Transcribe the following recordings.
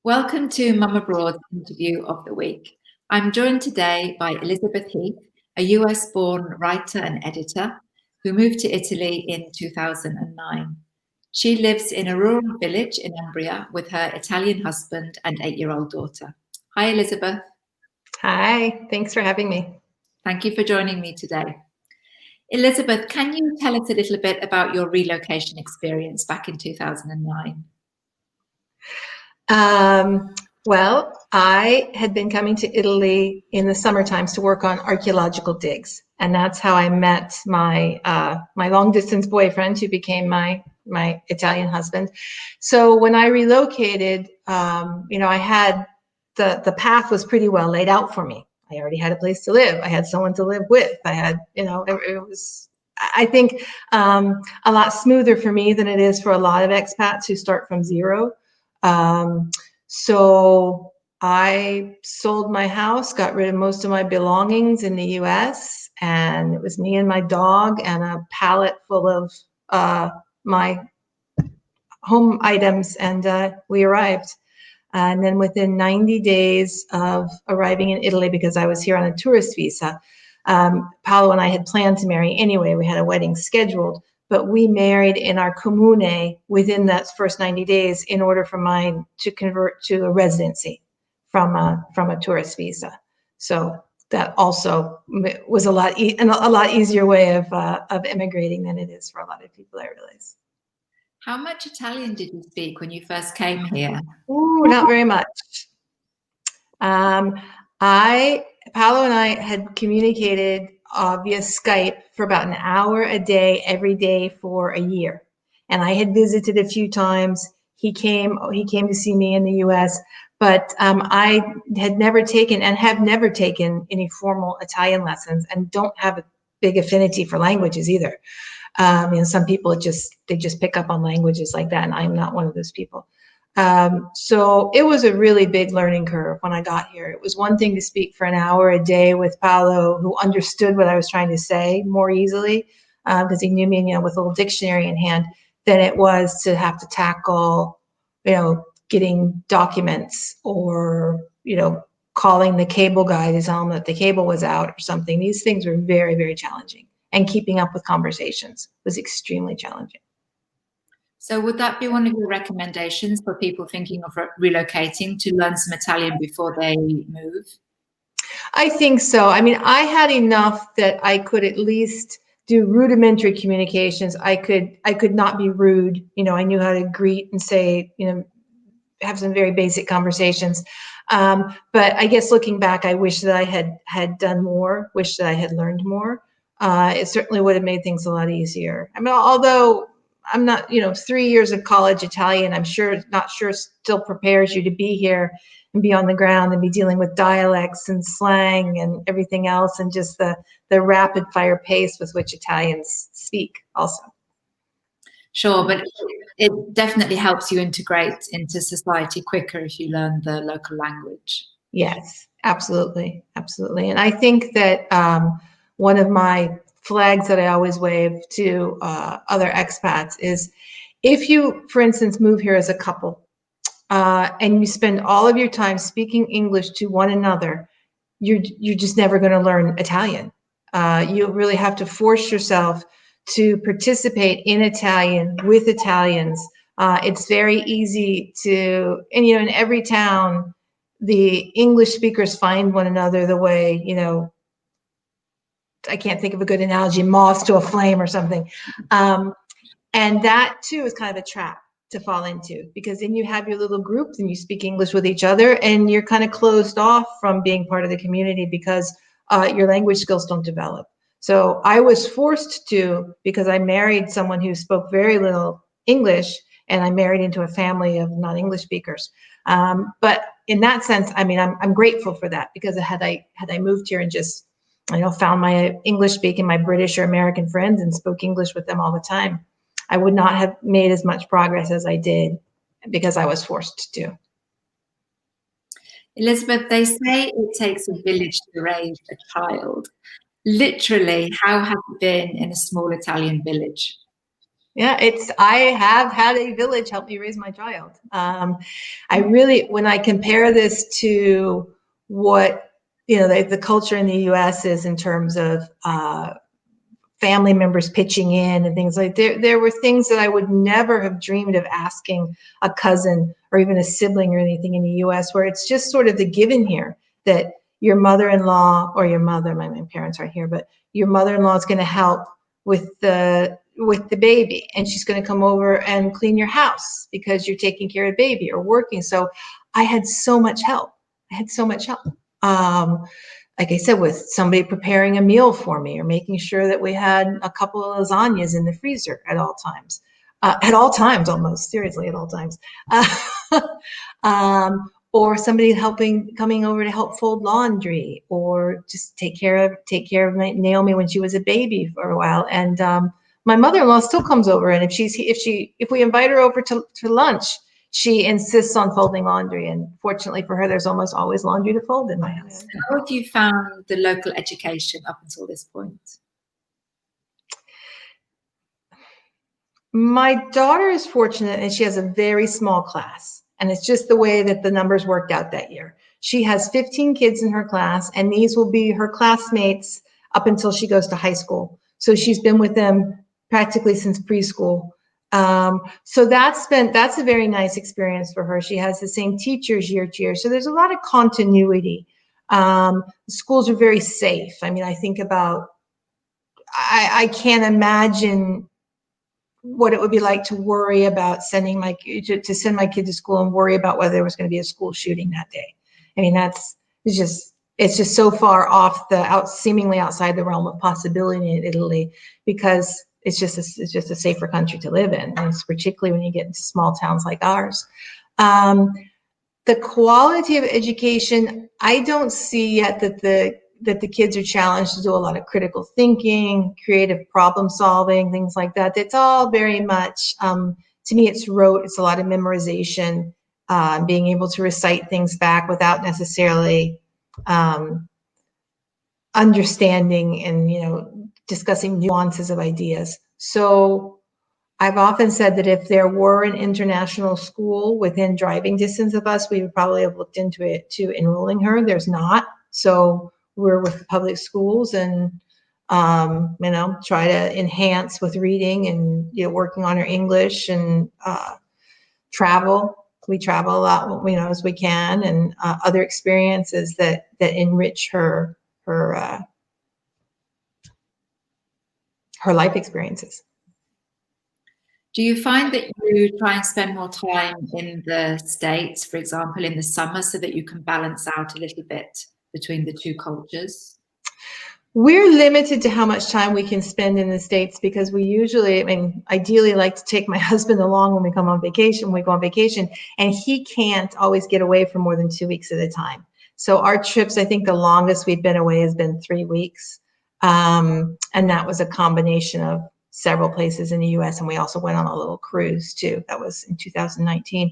Welcome to MumAbroad's interview of the week. I'm joined today by Elizabeth Heath, a US-born writer and editor who moved to Italy in 2009. She lives in a rural village in Umbria with her Italian husband and 8-year-old daughter. Hi, Elizabeth. Hi, thanks for having me. Thank you for joining me today. Elizabeth, can you tell us a little bit about your relocation experience back in 2009? Well, I had been coming to Italy in the summer times to work on archeological digs, and that's how I met my my long distance boyfriend, who became my Italian husband. So when I relocated, I had the path was pretty well laid out for me. I already had a place to live. I had someone to live with. I had, it was, I think, a lot smoother for me than it is for a lot of expats who start from zero. So I sold my house, got rid of most of my belongings in the US, and it was me and my dog and a pallet full of my home items, and we arrived. And then within 90 days of arriving in Italy, because I was here on a tourist visa, Paolo and I had planned to marry anyway. We had a wedding scheduled, but we married in our comune within that first 90 days in order for mine to convert to a residency from a tourist visa. So that also was a lot easier way of immigrating than it is for a lot of people, I realize. How much Italian did you speak when you first came here? Ooh, not very much. Paolo and I had communicated via Skype for about an hour a day, every day for a year. And I had visited a few times. He came to see me in the US, but I had never taken and have never taken any formal Italian lessons, and don't have a big affinity for languages either. Some people they just pick up on languages like that, and I'm not one of those people. So it was a really big learning curve when I got here. It was one thing to speak for an hour a day with Paolo, who understood what I was trying to say more easily, because he knew me, with a little dictionary in hand, than it was to have to tackle, getting documents or, calling the cable guy to tell him that the cable was out or something. These things were very, very challenging. And keeping up with conversations was extremely challenging. So would that be one of your recommendations for people thinking of relocating, to learn some Italian before they move? I think so. I mean, I had enough that I could at least do rudimentary communications. I could not be rude. I knew how to greet and say, have some very basic conversations. But I guess looking back, I wish that I had done more, wish that I had learned more. It certainly would have made things a lot easier. I mean, although I'm not, 3 years of college Italian, I'm not sure still prepares you to be here and be on the ground and be dealing with dialects and slang and everything else, and just the rapid fire pace with which Italians speak also. Sure, but it definitely helps you integrate into society quicker if you learn the local language. Yes, absolutely. Absolutely. And I think that one of my flags that I always wave to other expats is, if you, for instance, move here as a couple and you spend all of your time speaking English to one another, you're just never going to learn Italian. You really have to force yourself to participate in Italian with Italians. It's very easy to, and in every town, the English speakers find one another the way, I can't think of a good analogy, moths to a flame or something. And that too is kind of a trap to fall into, because then you have your little groups and you speak English with each other, and you're kind of closed off from being part of the community because your language skills don't develop. So I was forced to, because I married someone who spoke very little English, and I married into a family of non-English speakers. But in that sense, I mean, I'm grateful for that, because had I moved here and just, found my English speaking, my British or American friends and spoke English with them all the time, I would not have made as much progress as I did, because I was forced to. Elizabeth, they say it takes a village to raise a child. Literally, how have you been in a small Italian village? Yeah, I have had a village help me raise my child. I really, when I compare this to what, the culture in the US is in terms of family members pitching in and things like there were things that I would never have dreamed of asking a cousin or even a sibling or anything in the US, where it's just sort of the given here that your mother-in-law or your mother, my parents aren't here, but your mother-in-law is going to help with the baby, and she's going to come over and clean your house because you're taking care of the baby or working. So I had so much help. I had so much help. Like I said, with somebody preparing a meal for me or making sure that we had a couple of lasagnas in the freezer at all times, almost seriously, at all times. Or somebody coming over to help fold laundry, or just take care of Naomi when she was a baby for a while. And my mother-in-law still comes over, and if we invite her over to lunch, she insists on folding laundry. And fortunately for her, there's almost always laundry to fold in my house. How have you found the local education up until this point? My daughter is fortunate, and she has a very small class, and it's just the way that the numbers worked out that year. She has 15 kids in her class, and these will be her classmates up until she goes to high school. So she's been with them practically since preschool. So that's a very nice experience for her. She has the same teachers year to year, so there's a lot of continuity. Schools are very safe. I mean, I think about, I can't imagine what it would be like to worry about send my kid to school and worry about whether there was going to be a school shooting that day. I mean, it's just so far off seemingly outside the realm of possibility in Italy, because it's just a safer country to live in, and it's particularly when you get into small towns like ours. The quality of education, I don't see yet that the kids are challenged to do a lot of critical thinking, creative problem solving, things like that. It's all very much, to me, it's rote. It's a lot of memorization, being able to recite things back without necessarily understanding and discussing nuances of ideas. So I've often said that if there were an international school within driving distance of us, we would probably have looked into it to enrolling her. There's not. So we're with the public schools, and try to enhance with reading and working on her English, and travel. We travel a lot, as we can, and other experiences that enrich her life experiences. Do you find that you try and spend more time in the States, for example, in the summer, so that you can balance out a little bit between the two cultures? We're limited to how much time we can spend in the States, because we usually, ideally like to take my husband along when we go on vacation, and he can't always get away for more than 2 weeks at a time. So our trips, I think the longest we've been away has been 3 weeks. And that was a combination of several places in the US, and we also went on a little cruise too. That was in 2019.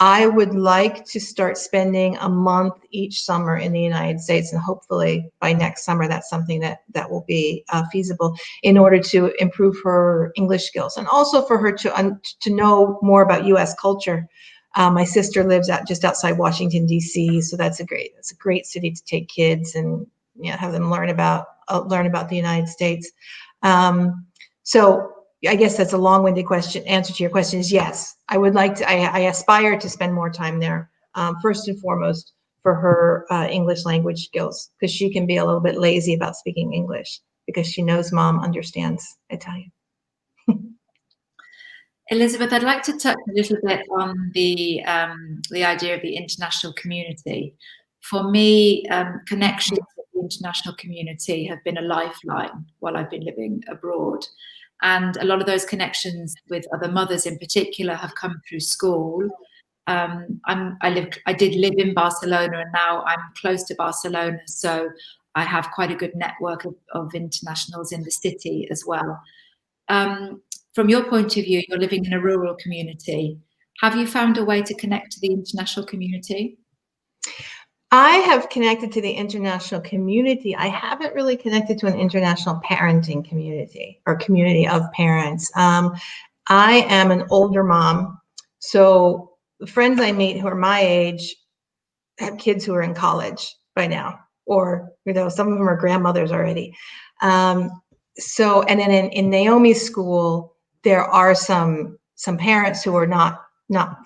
I would like to start spending a month each summer in the United States, and hopefully by next summer that's something that will be feasible, in order to improve her English skills, and also for her to know more about US culture. My sister lives just outside Washington, D.C., so that's a great city to take kids and have them learn about the United States. So I guess that's a long-winded answer to your question is yes. I would like to. I aspire to spend more time there. First and foremost, for her English language skills, because she can be a little bit lazy about speaking English because she knows mom understands Italian. Elizabeth, I'd like to touch a little bit on the idea of the international community. For me, connections with the international community have been a lifeline while I've been living abroad. And a lot of those connections with other mothers in particular have come through school. I did live in Barcelona, and now I'm close to Barcelona, so I have quite a good network of internationals in the city as well. From your point of view, you're living in a rural community. Have you found a way to connect to the international community? I have connected to the international community. I haven't really connected to an international parenting community or community of parents. I am an older mom, so the friends I meet who are my age have kids who are in college by now, or some of them are grandmothers already. So, and then in Naomi's school, there are some parents who are not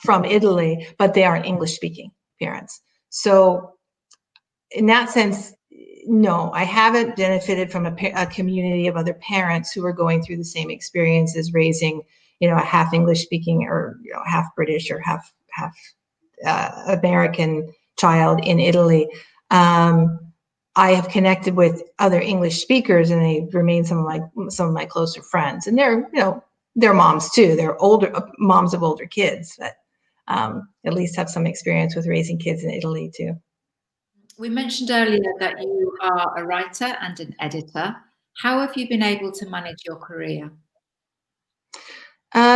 from Italy, but they are English speaking parents. So in that sense, no, I haven't benefited from a community of other parents who are going through the same experiences, raising, a half English speaking or half British or half American child in Italy. I have connected with other English speakers, and they remain some of my closer friends. And they're moms too. They're older moms of older kids, but at least have some experience with raising kids in Italy too. We mentioned earlier that you are a writer and an editor. How have you been able to manage your career?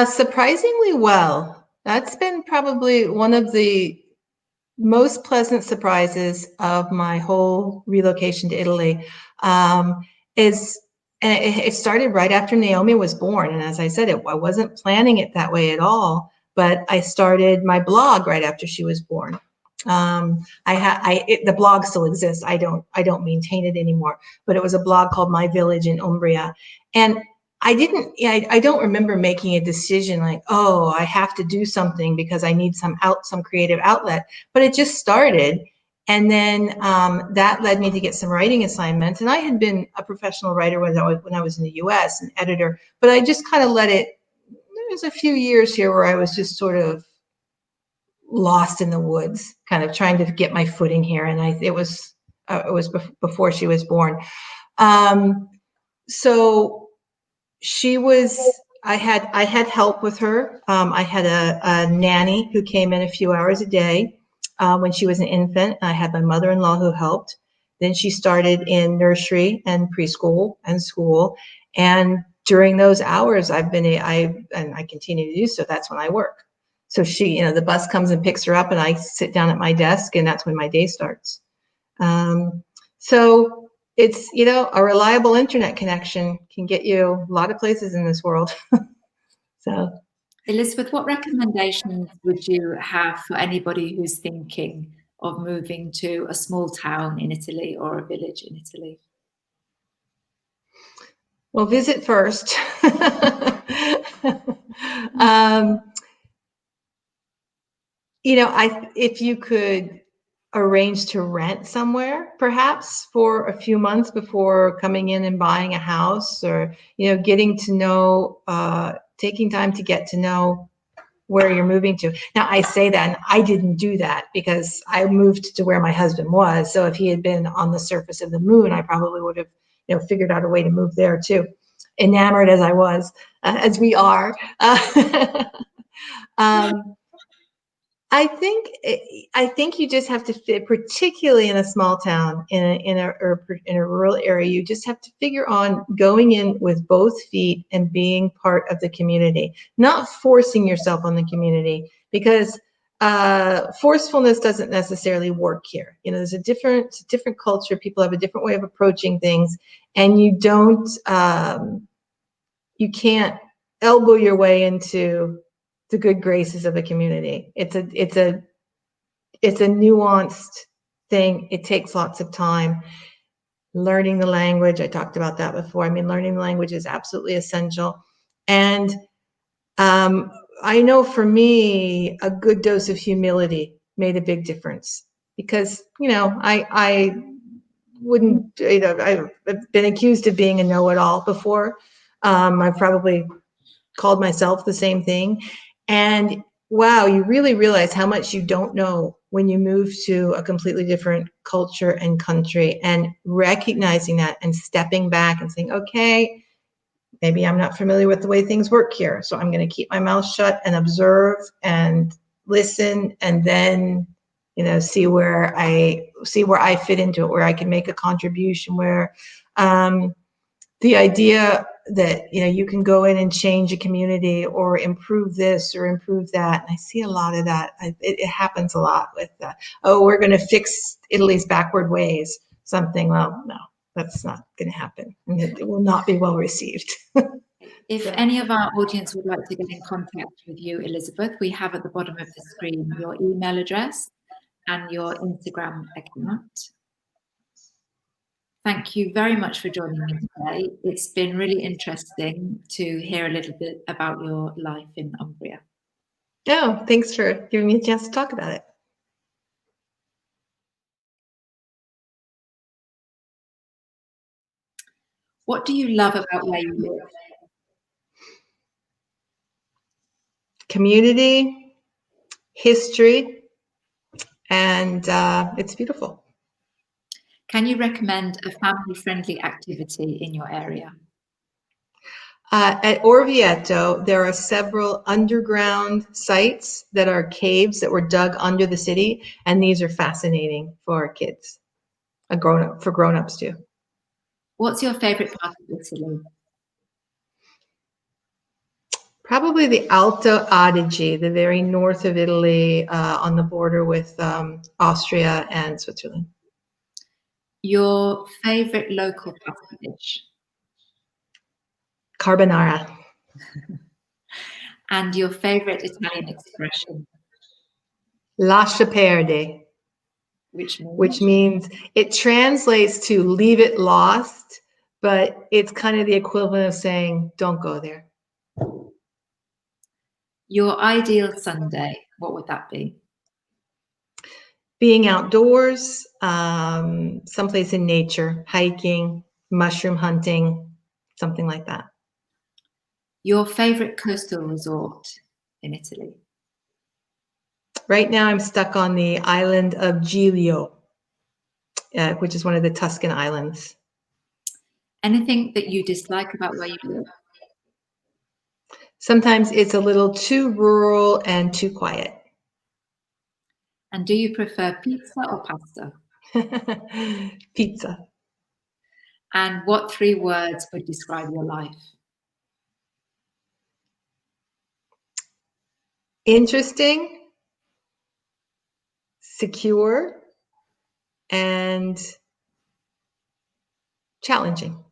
Surprisingly well. That's been probably one of the most pleasant surprises of my whole relocation to Italy. Is and it started right after Naomi was born, and as I said, I wasn't planning it that way at all. But I started my blog right after she was born. The blog still exists. I don't maintain it anymore, but it was a blog called My Village in Umbria, and I don't remember making a decision like, oh, I have to do something because I need some creative outlet, but it just started. And then that led me to get some writing assignments. And I had been a professional writer when I was in the US, an editor, but I just kind of let it. There was a few years here where I was just sort of lost in the woods, kind of trying to get my footing here. And it was before she was born. So she was. I had help with her. I had a nanny who came in a few hours a day when she was an infant. I had my mother-in-law who helped. Then she started in nursery and preschool and school. And during those hours, I continue to do so. That's when I work. So the bus comes and picks her up, and I sit down at my desk, and that's when my day starts. So it's, a reliable internet connection can get you a lot of places in this world. So, Elizabeth, what recommendations would you have for anybody who's thinking of moving to a small town in Italy or a village in Italy? Well, visit first. If you could arrange to rent somewhere, perhaps for a few months before coming in and buying a house, or, getting to know, taking time to get to know where you're moving to. Now, I say that, and I didn't do that because I moved to where my husband was. So if he had been on the surface of the moon, I probably would have, figured out a way to move there too. Enamored as I was, as we are. I think you just have to fit, particularly in a small town, in a rural area. You just have to figure on going in with both feet and being part of the community, not forcing yourself on the community, because forcefulness doesn't necessarily work here. There's a different culture. People have a different way of approaching things, and you can't elbow your way into the good graces of a community. It's a nuanced thing. It takes lots of time. Learning the language, I talked about that before. Learning the language is absolutely essential. And I know for me, a good dose of humility made a big difference, because, I wouldn't, I've been accused of being a know-it-all before. I've probably called myself the same thing. And wow, you really realize how much you don't know when you move to a completely different culture and country, and recognizing that and stepping back and saying, okay, maybe I'm not familiar with the way things work here, so I'm going to keep my mouth shut and observe and listen, and then, see where I fit into it, where I can make a contribution, where the idea that, you can go in and change a community or improve this or improve that. And I see a lot of that. It happens a lot with, we're going to fix Italy's backward ways, something. Well, no, that's not going to happen. And it will not be well received. If any of our audience would like to get in contact with you, Elizabeth, we have at the bottom of the screen your email address and your Instagram account. Thank you very much for joining me today. It's been really interesting to hear a little bit about your life in Umbria. Oh, thanks for giving me a chance to talk about it. What do you love about where you live? Community, history, and it's beautiful. Can you recommend a family-friendly activity in your area? At Orvieto, there are several underground sites that are caves that were dug under the city, and these are fascinating for kids, for grown-ups too. What's your favorite part of Italy? Probably the Alto Adige, the very north of Italy, on the border with Austria and Switzerland. Your favorite local pasta dish? Carbonara. And your favorite Italian expression? Lascia perdere, which means it translates to leave it lost, but it's kind of the equivalent of saying don't go there. Your ideal Sunday, what would that be? Being outdoors, someplace in nature, hiking, mushroom hunting, something like that. Your favorite coastal resort in Italy? Right now I'm stuck on the island of Giglio, which is one of the Tuscan islands. Anything that you dislike about where you live? Sometimes it's a little too rural and too quiet. And do you prefer pizza or pasta? Pizza. And what 3 words would describe your life? Interesting, secure, and challenging.